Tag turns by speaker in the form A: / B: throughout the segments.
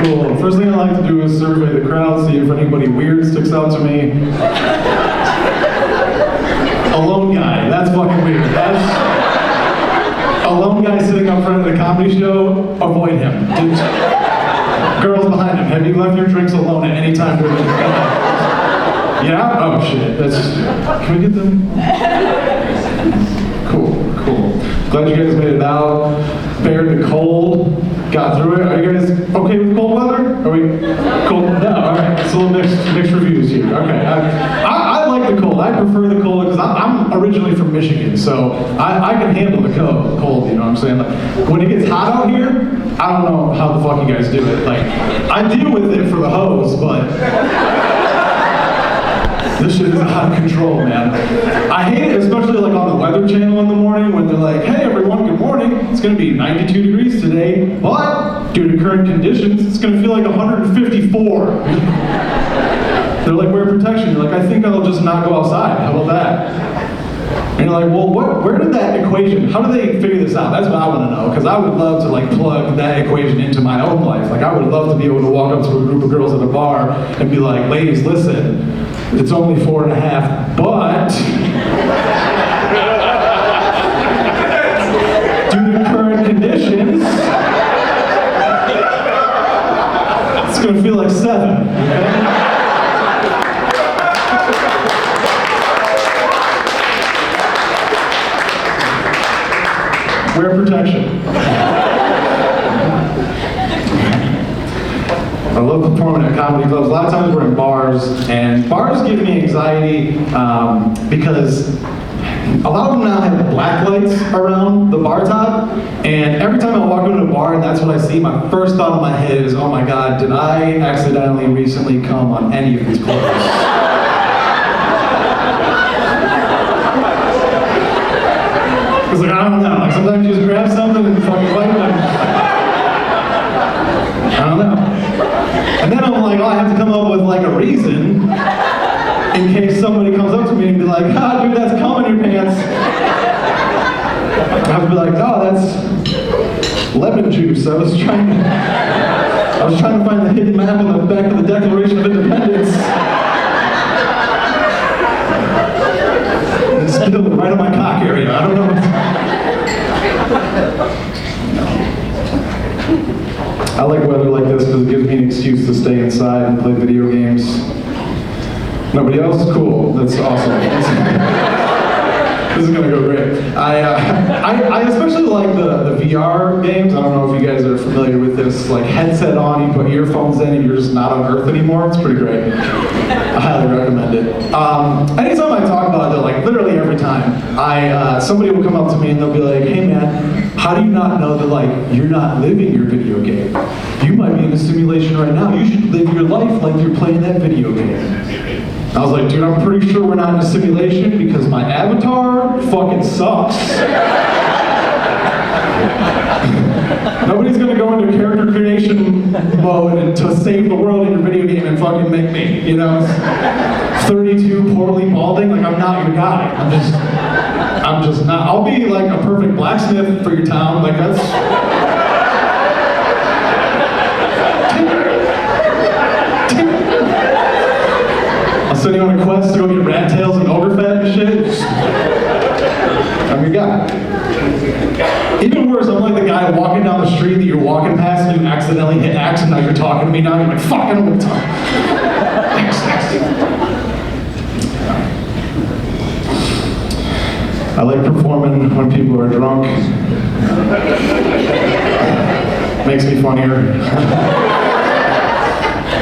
A: Cool. First thing I like to do is survey the crowd, see if anybody weird sticks out to me. A lone guy, that's fucking weird. A lone guy sitting up front of the comedy show, avoid him. Girls behind him, have you left your drinks alone at any time during the Yeah? Oh shit, can we get them? Cool. Glad you guys made it out, bared the cold, got through it. Are you guys okay with cold weather? Are we cold? No, alright, it's a little mixed reviews here. Okay, I like the cold. I prefer the cold because I'm originally from Michigan, so I can handle the cold, you know what I'm saying? Like, when it gets hot out here, I don't know how the fuck you guys do it. Like, I deal with it for the hose, but this shit is out of control, man. I hate it, especially like on the Weather Channel in the morning when they're like, hey everyone, good morning. It's gonna be 92 degrees today, but due to current conditions, it's gonna feel like 154. They're like, wear protection. You're like, I think I'll just not go outside. How about that? And you're like, well, where did that equation, how do they figure this out? That's what I want to know, because I would love to like plug that equation into my own life. Like, I would love to be able to walk up to a group of girls at a bar and be like, ladies, listen, it's only 4.5, but due to current conditions, it's going to feel like 7, okay? Wear protection. I love performing at comedy clubs. A lot of times we're in bars, and bars give me anxiety because a lot of them now have black lights around the bar top, and every time I walk into a bar and that's what I see, my first thought in my head is, oh my god, did I accidentally recently come on any of these clothes? It's like, I don't know, like sometimes you just grab something and fucking wipe them. I don't know. And then I'm like, oh, I have to come up with like a reason in case somebody comes up to me and be like, ah, dude, that's cum in your pants. I have to be like, oh, that's lemon juice. I was trying to find the hidden map on the back of the Declaration of Independence. It's spilled right on my cock area. I don't know. I like weather like this because it gives me an excuse to stay inside and play video games. Nobody else? Cool. That's awesome. This is gonna go great. I especially like the VR games. I don't know if you guys are familiar with this. Like headset on, you put earphones in, and you're just not on Earth anymore. It's pretty great. I highly recommend it. Anytime I talk about it, like literally every time, somebody will come up to me and they'll be like, "Hey man, how do you not know that like you're not living your video game? You might be in a simulation right now. You should live your life like you're playing that video game." I was like, dude, I'm pretty sure we're not in a simulation because my avatar fucking sucks. Nobody's gonna go into character creation mode and to save the world in your video game and fucking make me, you know? 32 poorly balding, like I'm not your guy. I'm just not. I'll be like a perfect blacksmith for your town, like that's. I'll send you on a quest to go get rat tails and ogre fat and shit. I'm your guy. Even worse, I'm like the guy walking down the street that you're walking past and you accidentally hit X and now you're talking to me now. You're like, fuck, I don't want to talk. X. I like performing when people are drunk. Makes me funnier.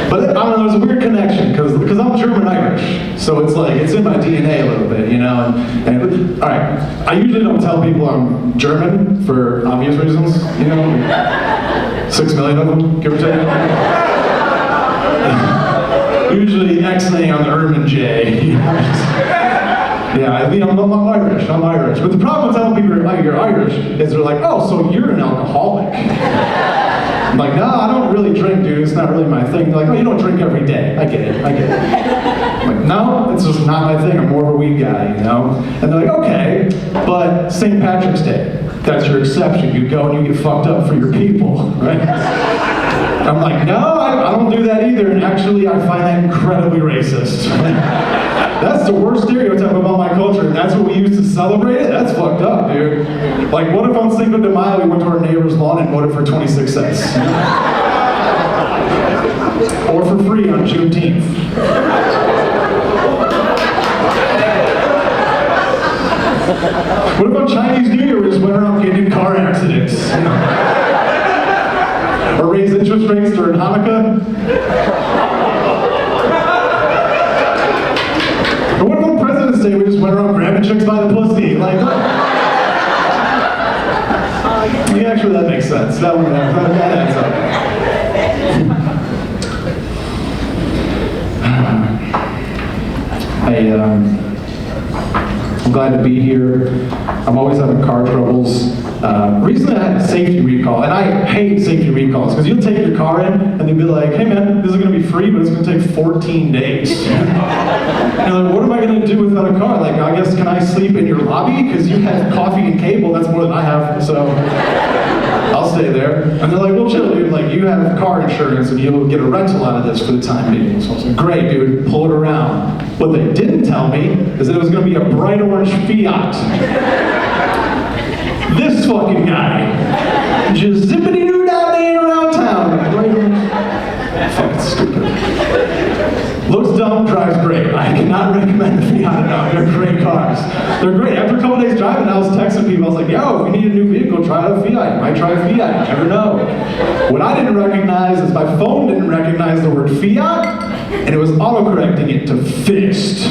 A: But I don't know, there's a weird connection, because I'm German-Irish, so it's like, it's in my DNA a little bit, you know? And all right, I usually don't tell people I'm German for obvious reasons, you know? 6 million of them, give or take. Usually X-ing on the Erman J. Yeah, I mean, I'm Irish. But the problem with telling people you're Irish is they're like, oh, so you're an alcoholic. I'm like, no, I don't really drink, dude. It's not really my thing. They're like, oh, you don't drink every day. I get it. I'm like, no, it's just not my thing. I'm more of a weed guy, you know? And they're like, okay, but St. Patrick's Day. That's your exception. You go and you get fucked up for your people, right? I'm like, no, I don't do that either, and actually I find that incredibly racist. That's the worst stereotype about my culture, and that's what we use to celebrate it? That's fucked up, dude. Like, what if on Cinco de Mayo we went to our neighbor's lawn and voted for 26 cents? Or for free on Juneteenth. What about Chinese New Year? We just went around getting in car accidents. Or raise interest rates during Hanukkah? Or what about President's Day? We just went around grabbing chicks by the pussy. Like, yeah, actually that makes sense. That adds up. I'm glad to be here. I'm always having car troubles. Recently I had a safety recall, and I hate safety recalls, because you'll take your car in, and they'll be like, hey man, this is going to be free, but it's going to take 14 days. And you're like, what am I going to do without a car? Like, I guess, can I sleep in your lobby? Because you have coffee and cable, that's more than I have, so I'll stay there. And they're like, well chill dude, like you have car insurance and you'll get a rental out of this for the time being. So I was like, great dude, pull it around. What they didn't tell me is that it was going to be a bright orange Fiat. This fucking guy, just zippity-doo down there around town. Fucking stupid. Looks dumb, drives great. I cannot recommend the Fiat enough. They're great cars. They're great. After a couple days driving, I was texting people. I was like, yo, if you need a new vehicle, try out a Fiat. You might try a Fiat. You never know. What I didn't recognize is my phone didn't recognize the word Fiat, and it was autocorrecting it to fist.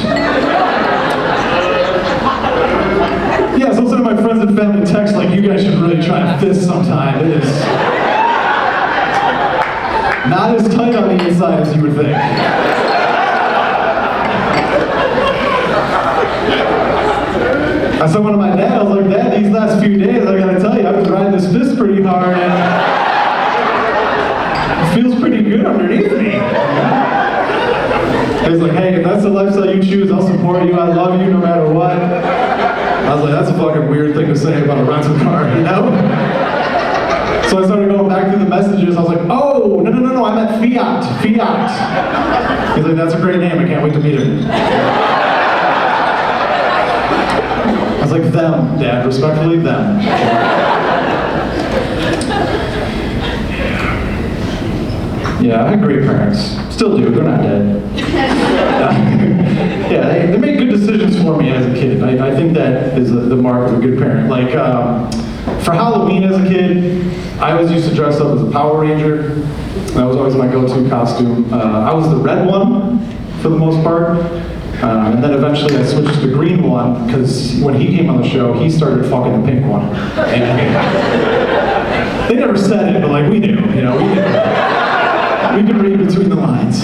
A: Yeah, so some of my friends and family text like, you guys should really try a fist sometime. It is not as tight on the inside as you would think. I said one to my dad, I was like, Dad, these last few days, I gotta tell you, I've been riding this fist pretty hard, and it feels pretty good underneath me. He's like, hey, if that's the lifestyle you choose, I'll support you, I love you no matter what. I was like, that's a fucking weird thing to say about a rental car, you know? So I started going back through the messages, I was like, oh, no, I meant Fiat. He's like, that's a great name, I can't wait to meet him. I was like, them, Dad, respectfully, them. Yeah, I had great parents. Still do, they're not dead. Yeah, they made good decisions for me as a kid. I think that is the mark of a good parent. Like, for Halloween as a kid, I always used to dress up as a Power Ranger. That was always my go-to costume. I was the red one, for the most part. And then eventually I switched to the green one, because when he came on the show, he started fucking the pink one. And they never said it, but like we knew, you know, we knew. We could read between the lines.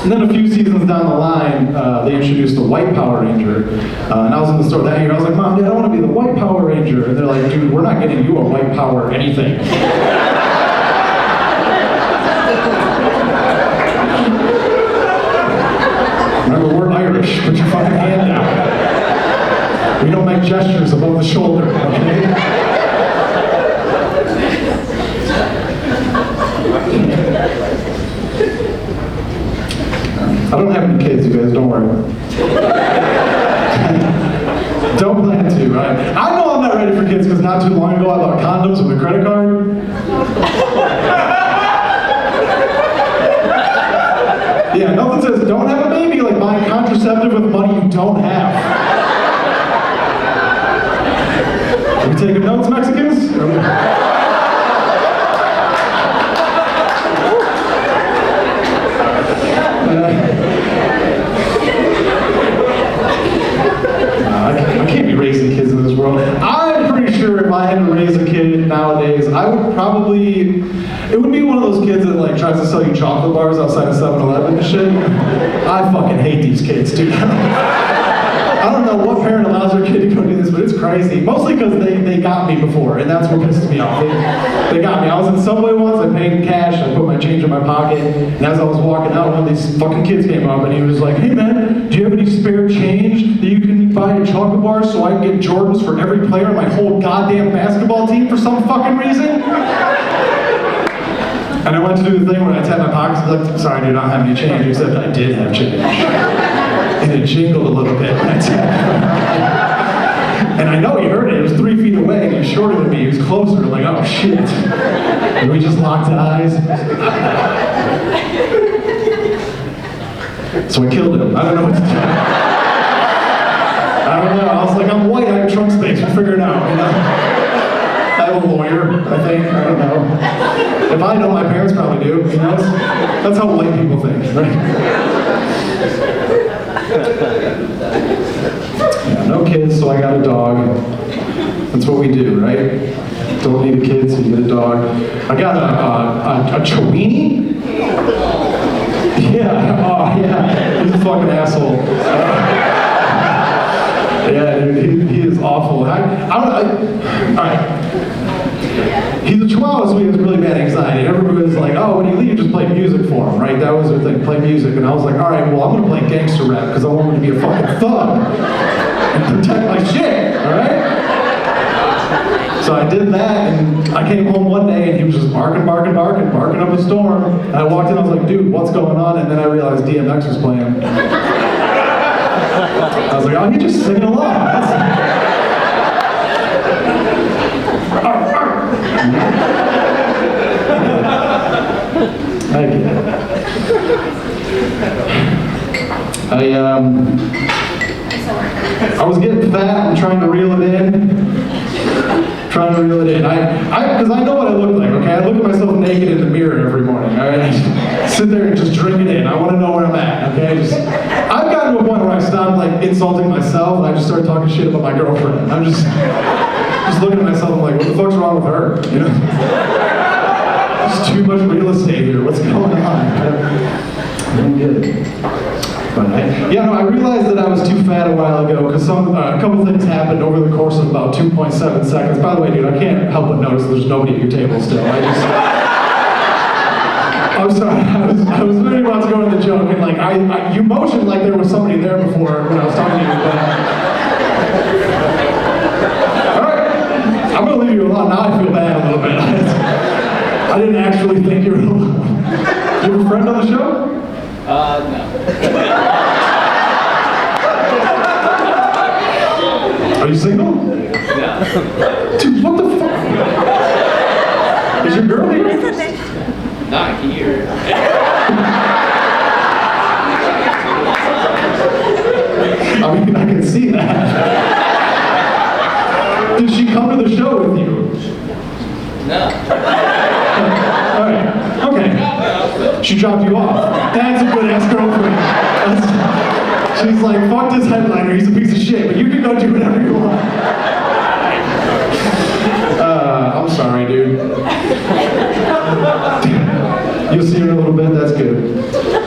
A: And then a few seasons down the line, they introduced the white Power Ranger. And I was in the store that year, I was like, Mom, Dad, I want to be the white Power Ranger. And they're like, dude, we're not getting you a white power anything. Remember, we're Irish. Put your fucking hand down. We don't make gestures above the shoulder, okay? I don't have any kids, you guys, don't worry. Don't plan to, right? I know I'm not ready for kids because not too long ago I bought condoms with a credit card. Yeah, nothing says don't have a baby like buying contraceptive with money you don't have. Are we taking notes, Mexicans? I can't be raising kids in this world. I'm pretty sure if I had to raise a kid nowadays, I would probably, it would be one of those kids that like tries to sell you chocolate bars outside of 7-Eleven and shit. I fucking hate these kids, dude. I don't know what parent allows their kid to go do this, but it's crazy. Mostly because they got me before, and that's what pisses me off. They got me. I was in Subway once, I paid in cash, I put my change in my pocket, and as I was walking out, one of these fucking kids came up, and he was like, hey man, do you have any spare change that you can buying chocolate bars so I can get Jordans for every player on my whole goddamn basketball team for some fucking reason. And I went to do the thing where I tapped my pockets and like, sorry, I do not have any change, except I did have change. And it jingled a little bit when I tapped. And I know he heard it. It was 3 feet away, and he was shorter than me. He was closer, like, oh shit. And we just locked eyes. So I killed him. I don't know what to do. I don't know. I was like, I'm white, I have trunk space. We'll figure it out, you know? I have a lawyer, I think. I don't know. If I know, my parents probably do. You know? That's how white people think, right? Yeah, no kids, so I got a dog. That's what we do, right? Don't need a kid, so you get a dog. I got a Chiweenie. Yeah, oh yeah, he's a fucking asshole. Yeah, dude, he is awful. Alright. He's a Chihuahua, so he has really bad anxiety. Everybody was like, oh, when you leave, just play music for him, right? That was their thing, play music. And I was like, alright, well, I'm gonna play gangster rap because I want him to be a fucking thug and protect my shit, alright? So I did that, and I came home one day, and he was just barking up a storm. And I walked in, I was like, dude, what's going on? And then I realized DMX was playing. I was like, oh, he's just singing along. I get it. I was getting fat and trying to reel it in. Because I know what I look like, okay? I look at myself naked in the mirror every morning, all right? I sit there and just drink it in. I want to know where I'm at, okay? I've gotten to a point where I stopped, like, insulting myself, and I just started talking shit about my girlfriend. I'm just looking at myself and like, what the fuck's wrong with her, you know? There's too much real estate here. What's going on? I don't get it. But I realized that I was too fat a while ago because a couple things happened over the course of about 2.7 seconds. By the way, dude, I can't help but notice there's nobody at your table still. I'm sorry, I was really about to go into the joke, and like, you motioned like there was somebody there before when I was talking to you, but... Alright, I'm gonna leave you alone. Now I feel bad a little bit. I didn't actually think you were alone. You have a friend on the show?
B: No.
A: Are you single?
B: No.
A: Dude, what the fuck? Is your girl here?
B: Not here.
A: I mean, I can see that. Did she come to the show with you?
B: No.
A: Alright, okay. She dropped you off. That's a good ass girlfriend. She's like, fuck this headliner, he's a piece of shit, but you can go do whatever you want. I'm sorry, dude. You'll see her in a little bit, that's good.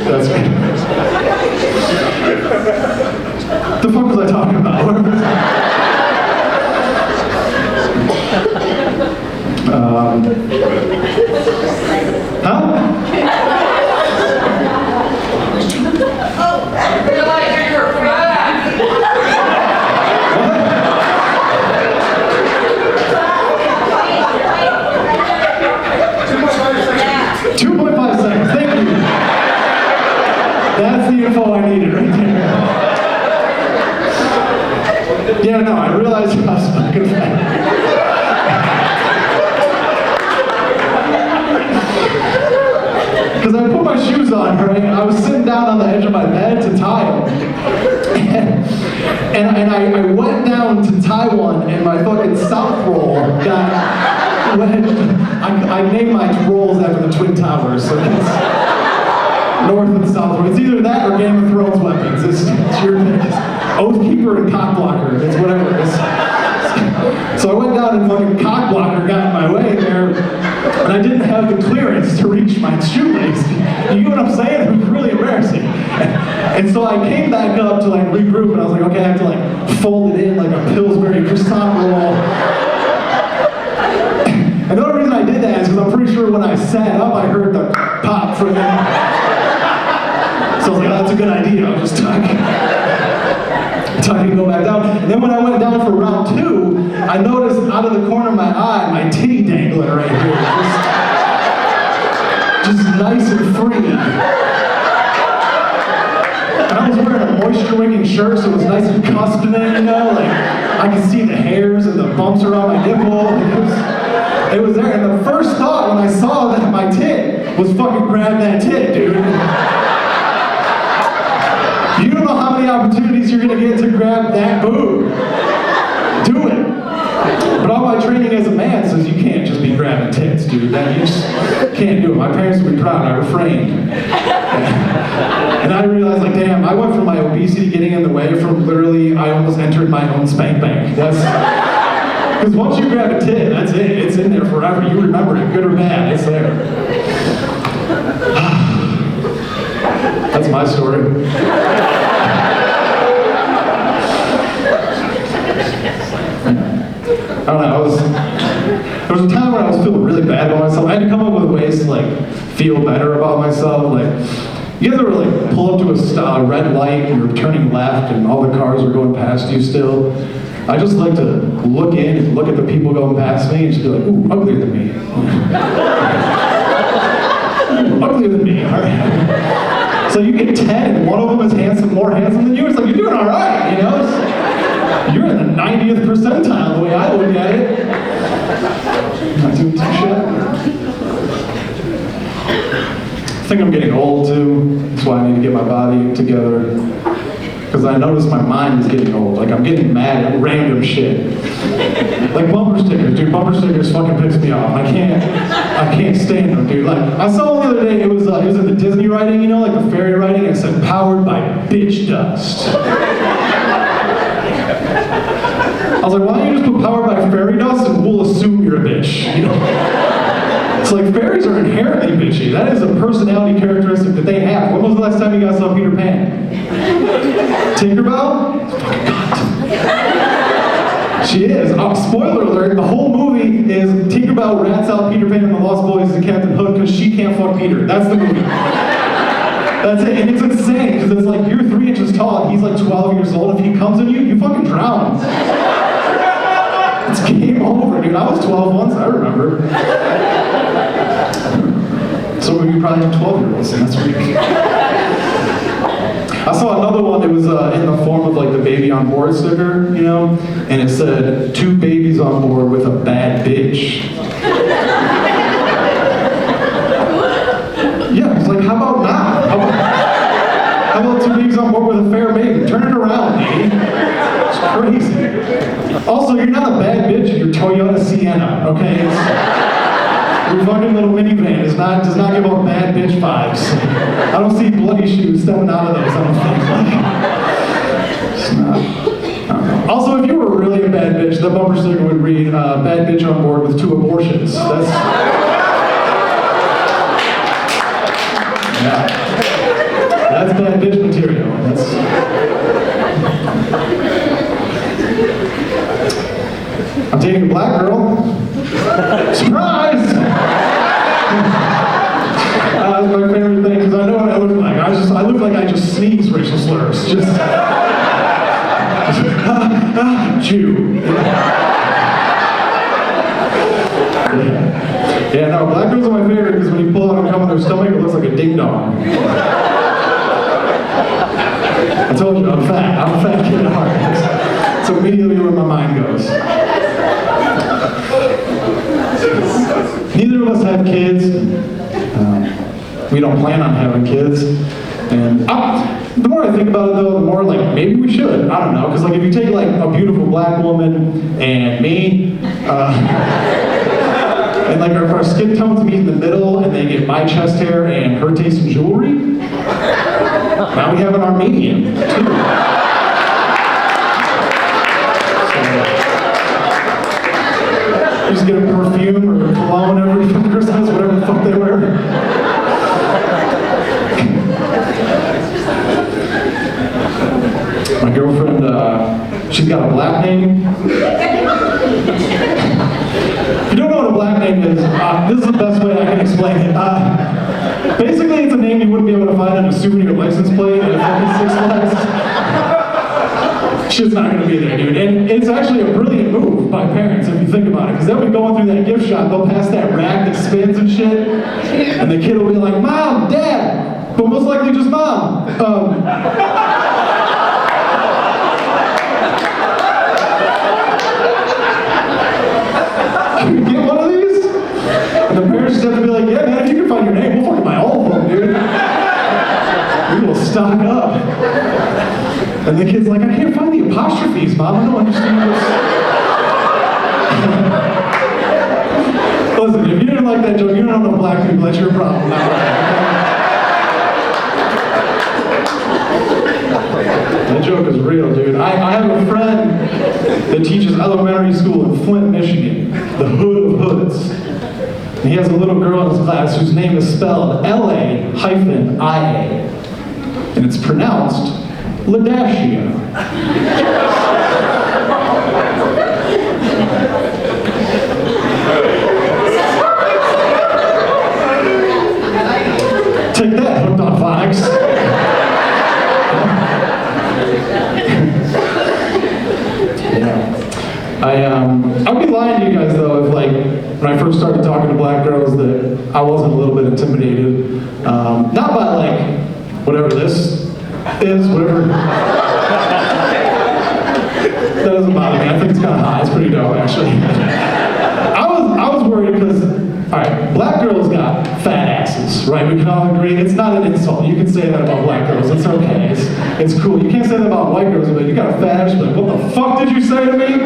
A: That's good. The fuck was I talking about? Huh? That's the info I needed right there. Yeah, no, I realized I was fucking fat. Because I put my shoes on, right, and I was sitting down on the edge of my bed to tie them. And I went down to tie one, and my fucking south roll got wedged. I named my rolls after the Twin Towers, so it's north and south. It's either that or Game of Thrones weapons. It's your pick. Oathkeeper and Cockblocker. It's whatever it is. So I went down and fucking Cockblocker got in my way there, and I didn't have the clearance to reach my shoelace. You get what I'm saying? It was really embarrassing. And so I came back up to like regroup, and I was like, okay, I have to like fold it in like a Pillsbury croissant roll. And the only reason I did that is because I'm pretty sure when I sat up, I heard the pop from the... So I was like, oh, that's a good idea, I'll just tuck. So I could go back down. And then when I went down for round 2, I noticed out of the corner of my eye, my titty dangling right here. Just nice and free. And I was wearing a moisture-wicking shirt, so it was nice and cusped in it, you know? Like, I could see the hairs and the bumps around my nipple. It was there. And the first thought when I saw that my tit was fucking grab that tit, dude. You don't know how many opportunities you're gonna get to grab that boob. Do it. But all my training as a man says you can't just be grabbing tits, dude. That you just can't do it. My parents would be proud. I refrained. And I realized, like, damn, I went from my obesity getting in the way from literally I almost entered my own spank bank. Because once you grab a tit, that's it. It's in there forever. You remember it, good or bad. It's there. That's my story. I don't know, there was a time where I was feeling really bad about myself. I had to come up with ways to like feel better about myself. Like, you guys ever like pull up to a red light and you're turning left and all the cars are going past you still? I just like to look in and look at the people going past me and just be like, ooh, uglier than me. Uglier than me, all right. So you get 10 and one of them is more handsome than you. It's like, you're doing all right, you know? You're in the 90th percentile the way I look at it. Not doing too shabby. I think I'm getting old too. That's why I need to get my body together. Because I notice my mind is getting old. Like, I'm getting mad at random shit. Like bumper stickers, dude. Bumper stickers fucking piss me off. I can't stand them, dude. Like, I saw one the other day, it was in the Disney writing, you know, like the fairy writing, and it said, powered by bitch dust. I was like, why don't you just put powered by fairy dust and we'll assume you're a bitch, you know? It's like, fairies are inherently bitchy. That is a personality characteristic that they have. When was the last time you guys saw Peter Pan? Tinkerbell? Fucking cunt. She is. Spoiler alert, the whole movie is Tinkerbell rats out Peter Pan and the Lost Boys and Captain Hook because she can't fuck Peter. That's the movie. That's it, and it's insane, because it's like, you're 3 inches tall and he's like 12 years old. If he comes on you, you fucking drown. It's game over, dude. I was 12 once, I remember. So you probably have 12-year-olds, and that's weird. I saw another one that was in the form of like the baby on board sticker, you know? And it said, 2 babies on board with a bad bitch. Yeah, it's like, how about not? How about 2 babies on board with a fair baby? Turn it around, baby. It's crazy. Also, you're not a bad bitch in your Toyota Sienna, okay? Your fucking little minivan does not give off bad bitch vibes. I don't see bloody shoes stepping out of those, I don't think. It's not. Also, if you were really a bad bitch, the bumper sticker would read, bad bitch on board with 2 abortions. That's bad bitch material. I'm dating a black girl. Surprise! That's my favorite thing, because I know what I look like. I look like I just sneeze racial slurs. Jew. Yeah, no, black girls are my favorite because when you pull out and come on their stomach, it looks like a ding dong. I told you, I'm fat. I'm a fat kid at heart. That's immediately where my mind goes. Neither of us have kids. We don't plan on having kids. And the more I think about it though, the more like, maybe we should. I don't know, because like if you take like a beautiful black woman and me, and like our skin tones meet in the middle and they get my chest hair and her taste in jewelry, now we have an Armenian too. Just get a perfume or a cologne every Christmas, whatever the fuck they wear. My girlfriend, she's got a black name. If you don't know what a black name is, this is the best way I can explain it. Basically, it's a name you wouldn't be able to find on a souvenir license plate at a fucking Six Flags. She's not gonna be there, dude. And it's actually a brilliant move by parents if you think about it, because they'll be going through that gift shop, they'll pass that rack that spins and shit, and the kid will be like, Mom, Dad, but most likely just Mom. Can we get one of these? And the parents just have to be like, yeah, man, if you can find your name, we'll fucking buy all of them, dude. We will stock up. And the kid's like, I can't find the apostrophes, Mom. I don't understand this. Listen, if you didn't like that joke, you don't know black people, that's your problem, not mine. That joke is real, dude. I have a friend that teaches elementary school in Flint, Michigan, the hood of hoods. And he has a little girl in his class whose name is spelled L-A-I-A. And it's pronounced Ladashia. Take that, hooked on phonics. I'd be lying to you guys though if like when I first started talking to black girls that I wasn't a little bit intimidated. Not by like whatever this is, whatever. That doesn't bother me. I think it's kind of hot. It's pretty dope actually. I was worried because alright, black girls got fat asses, right? We can all agree. It's not an insult. You can say that about black girls. It's okay. It's cool. You can't say that about white girls, but you got a fat ass. Like, what the fuck did you say to me?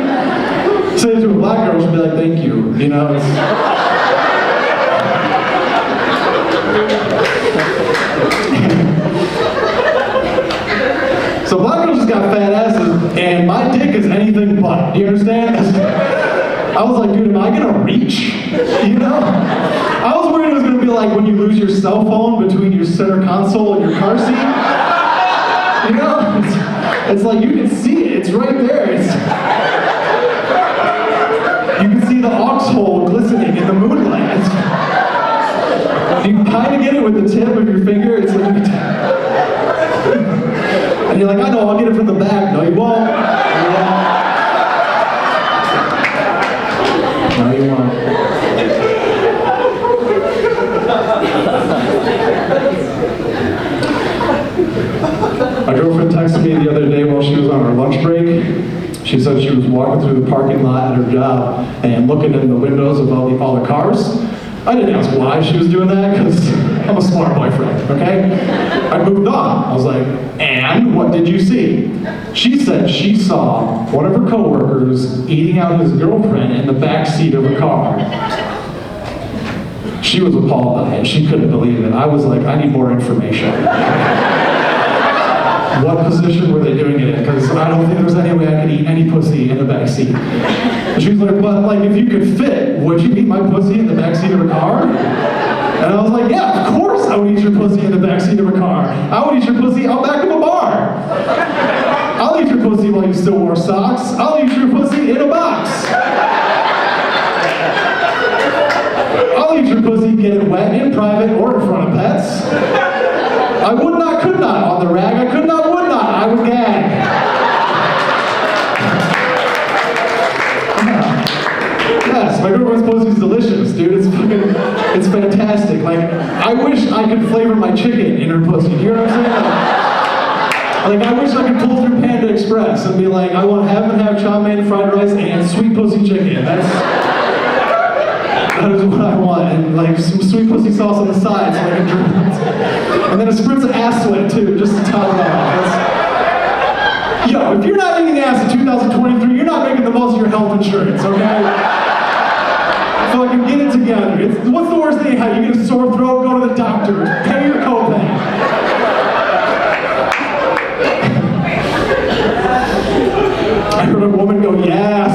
A: Say it to a black girl, she'll be like, thank you. You know? So black girls just got fat asses, and my dick is anything but. Do you understand? I was like, dude, am I gonna reach? You know? I was worried it was gonna be like when you lose your cell phone between your center console and your car seat. You know? It's like you can see it, it's right there. You can see the aux hole glistening in the moonlight. You can kind of get it with the tip of your finger. It's like, and you're like, I know, I'll get it from the back. No, you won't. No, you won't. My girlfriend texted me the other day while she was on her lunch break. She said she was walking through the parking lot at her job and looking in the windows of all the cars. I didn't ask why she was doing that because I'm a smart boyfriend, okay? I moved on. I was like, and what did you see? She said she saw one of her coworkers eating out his girlfriend in the back seat of a car. She was appalled by it. She couldn't believe it. I was like, I need more information. What position were they doing it in? Because I don't think there's any way I could eat any pussy in the back seat. And she was like, but like if you could fit, would you eat my pussy in the back seat of a car? And I was like, yeah, of course I would eat your pussy in the back seat of a car. I would eat your pussy out back of a bar. I'll eat your pussy while you still wore socks. I'll eat your pussy in a box. I'll eat your pussy, get it wet in private or in front of pets. I would not, could not on the rag. I could not, would not. I would gag. Yes, my girlfriend's pussy's delicious, dude. It's fantastic. Like, I wish I could flavor my chicken in her pussy. Do you know what I'm saying? Like, I wish I could pull through Panda Express and be like, I want half and half chow mein, fried rice, and sweet pussy chicken. That is what I want. And like some sweet pussy sauce on the side so I can drink it. And then a spritz of ass sweat too, just to top it off. Yo, if you're not eating ass in 2023, you're not making the most of your health insurance, okay? Fucking get it together. What's the worst thing you have? You get a sore throat, go to the doctor, pay your copay. I heard a woman go, yes.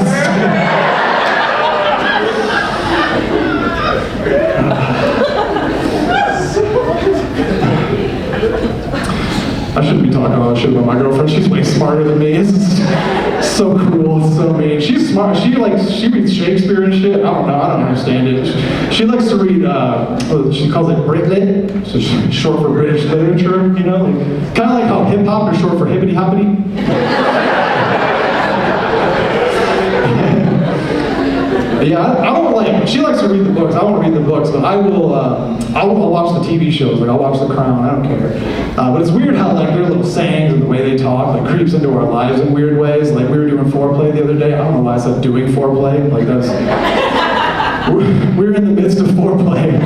A: I shouldn't be talking about shit about my girlfriend. She's way smarter than me. It's so cruel. It's so mean. She's smart. She reads Shakespeare and shit. I don't know. I don't understand it. She likes to read. She calls it Brit-lit, so she's short for British literature. You know, kind of like how hip hop is short for hippity hoppity. Yeah, I don't like, she likes to read the books. I won't read the books, but I'll watch the TV shows. Like, I'll watch The Crown, I don't care. But it's weird how, like, their little sayings and the way they talk, like, creeps into our lives in weird ways. Like, we were doing foreplay the other day. I don't know why I said doing foreplay. Like, we were in the midst of foreplay.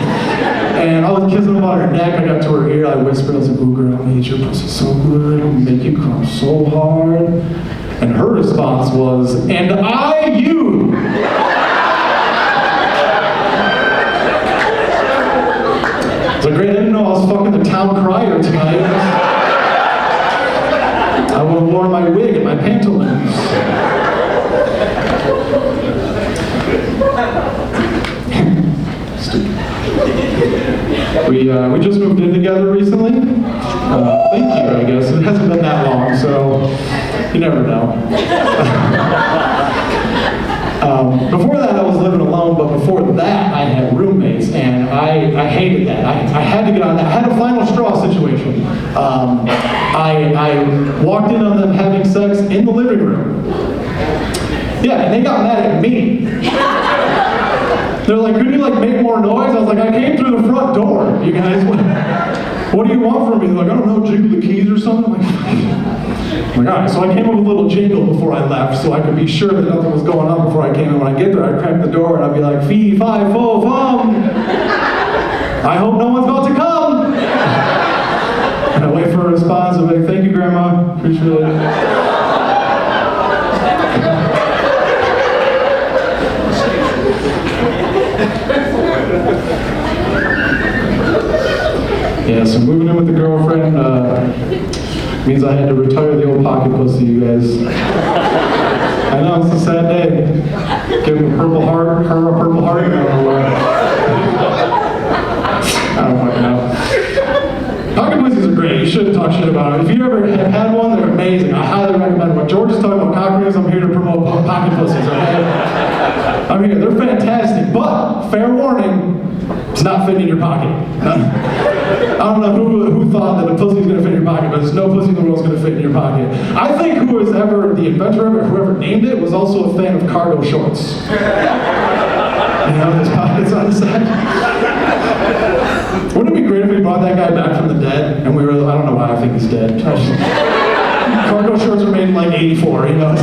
A: And I was kissing her on her neck. I got to her ear. I whispered, I was like, "Ooh, girl, I made your pussy so good. It'll make you come so hard." And her response was, "And I, you." So great, I didn't know I was fucking the town crier tonight. I would have worn my wig and my pantaloons. We just moved in together recently. Thank you, I guess. It hasn't been that long, so you never know. Before that, I was living alone, but before that, I had roommates, and I hated that. I had to get on that. I had a final straw situation. I walked in on them having sex in the living room. Yeah, and they got mad at me. They're like, "Could you like make more noise?" I was like, "I came through the front door, you guys. What do you want from me?" They're like, "I don't know, jiggle the keys or something." I'm like, all right, so I came up with a little jingle before I left so I could be sure that nothing was going on before I came in. When I get there, I'd crack the door and I'd be like, "Fee, fi, fo, fum. I hope no one's about to come." And I wait for a response. I'm like, "Thank you, Grandma. Appreciate it." Yeah, so moving in with the girlfriend means I had to retire the old pocket pussy, you guys. I know, it's a sad day. Give him a purple heart, her a purple heart, I don't know where. I don't fucking know. Pocket pussies are great, you shouldn't talk shit about them. If you ever have had one, they're amazing. I highly recommend them. When George is talking about cock rings, I'm here to promote pocket pussies, okay? I'm here, they're fantastic, but fair warning, it's not fitting in your pocket. I don't know who thought that a pussy's gonna fit in your pocket, but there's no pussy in the world's gonna fit in your pocket. I think the inventor of it, whoever named it, was also a fan of cargo shorts. You know, there's pockets on the side. Wouldn't it be great if we brought that guy back from the dead, and we were, I don't know why I think he's dead. Cargo shorts were made in like 84, you know?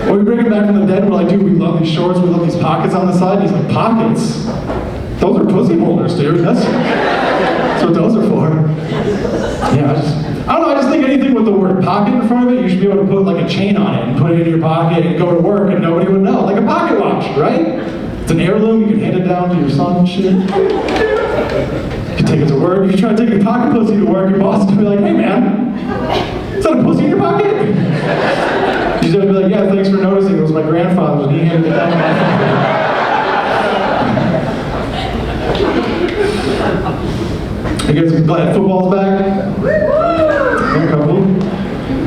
A: When we bring him back from the dead, we're like, "Dude, we love these shorts, we love these pockets on the side." He's like, "Pockets? Those are pussy holders, dude. That's what those are for." Yeah, I don't know, I just think anything with the word pocket in front of it, you should be able to put like a chain on it and put it in your pocket and go to work and nobody would know. Like a pocket watch, right? It's an heirloom, you can hand it down to your son and shit. You can take it to work. If you try to take your pocket pussy to work, your boss is gonna be like, "Hey man, is that a pussy in your pocket?" He's gonna be like, "Yeah, thanks for noticing. It was my grandfather's and he handed it down to my father." You guys glad football's back? A couple.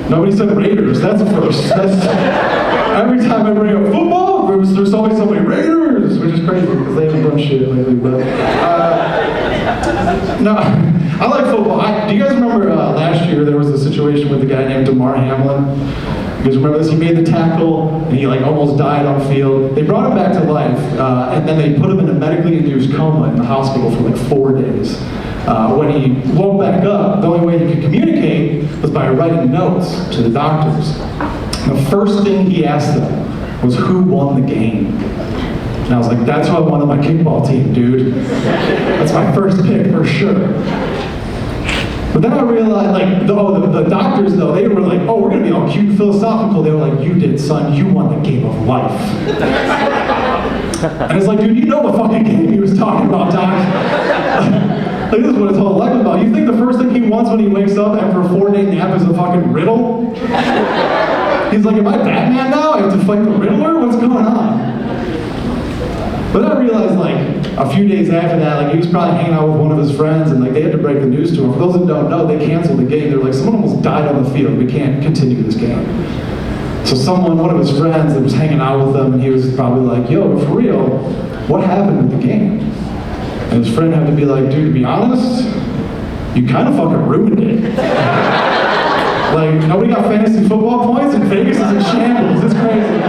A: Nobody said Raiders. That's a first. Every time I bring up football, there's always somebody Raiders, which is crazy because they haven't done shit lately. But no, I like football. Do you guys remember last year there was a situation with a guy named DeMar Hamlin? You guys remember this? He made the tackle and he like almost died on the field. They brought him back to life and then they put him in a medically induced coma in the hospital for like 4 days. When he woke back up, the only way he could communicate was by writing notes to the doctors. The first thing he asked them was who won the game. And I was like, "That's who I want on my kickball team, dude. That's my first pick for sure." But then I realized, like, the doctors, though, they were like, "Oh, we're going to be all cute and philosophical." They were like, "You did, son. You won the game of life." And it's like, dude, you know what fucking game he was talking about, Doc. Like, this is what his whole life is about. You think the first thing he wants when he wakes up after a 4-day nap is a fucking riddle? He's like, "Am I Batman now? I have to fight the Riddler? What's going on?" But I realized, like, a few days after that, like, he was probably hanging out with one of his friends, and, like, they had to break the news to him. For those that don't know, they canceled the game. They were like, "Someone almost died on the field. We can't continue this game." So one of his friends that was hanging out with him, and he was probably like, "Yo, for real, what happened with the game?" And his friend had to be like, "Dude, to be honest, you kind of fucking ruined it." Like, nobody got fantasy football points, and Vegas is in shambles. It's crazy.